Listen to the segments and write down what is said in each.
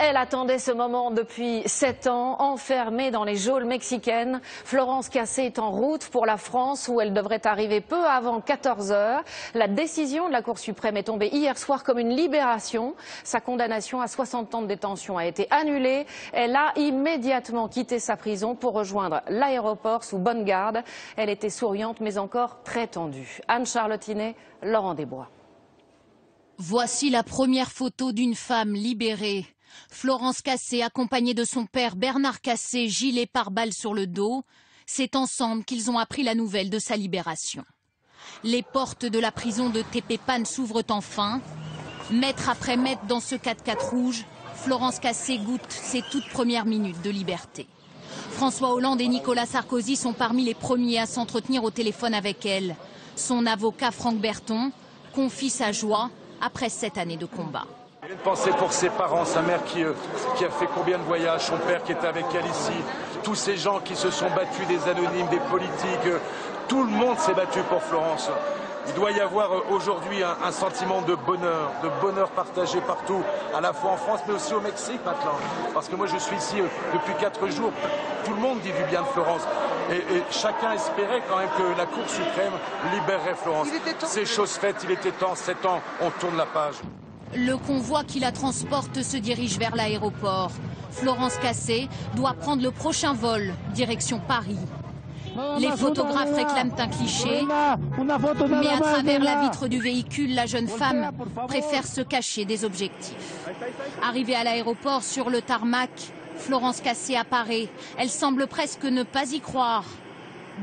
Elle attendait ce moment depuis 7 ans, enfermée dans les geôles mexicaines. Florence Cassé est en route pour la France où elle devrait arriver peu avant 14 h. La décision de la Cour suprême est tombée hier soir comme une libération. Sa condamnation à 60 ans de détention a été annulée. Elle a immédiatement quitté sa prison pour rejoindre l'aéroport sous bonne garde. Elle était souriante mais encore très tendue. Anne-Charlotte Inet, Laurent Desbois. Voici la première photo d'une femme libérée. Florence Cassé, accompagnée de son père Bernard Cassé, gilet pare-balles sur le dos. C'est ensemble qu'ils ont appris la nouvelle de sa libération. Les portes de la prison de Tepepan s'ouvrent enfin. Mètre après mètre dans ce 4x4 rouge, Florence Cassé goûte ses toutes premières minutes de liberté. François Hollande et Nicolas Sarkozy sont parmi les premiers à s'entretenir au téléphone avec elle. Son avocat Franck Berton confie sa joie après 7 années de combat. Une pensée pour ses parents, sa mère qui a fait combien de voyages, son père qui était avec elle ici, tous ces gens qui se sont battus, des anonymes, des politiques, tout le monde s'est battu pour Florence. Il doit y avoir aujourd'hui un sentiment de bonheur partagé partout, à la fois en France mais aussi au Mexique maintenant. Parce que moi je suis ici depuis 4 jours, tout le monde dit du bien de Florence. Et chacun espérait quand même que la Cour suprême libérerait Florence. C'est chose faite, il était temps, 7 ans, on tourne la page. Le convoi qui la transporte se dirige vers l'aéroport. Florence Cassé doit prendre le prochain vol, direction Paris. Les photographes réclament un cliché, mais à travers la vitre du véhicule, la jeune femme préfère se cacher des objectifs. Arrivée à l'aéroport sur le tarmac, Florence Cassé apparaît. Elle semble presque ne pas y croire.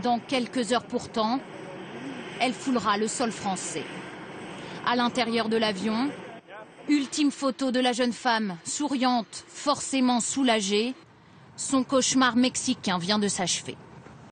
Dans quelques heures pourtant, elle foulera le sol français. À l'intérieur de l'avion, ultime photo de la jeune femme, souriante, forcément soulagée. Son cauchemar mexicain vient de s'achever.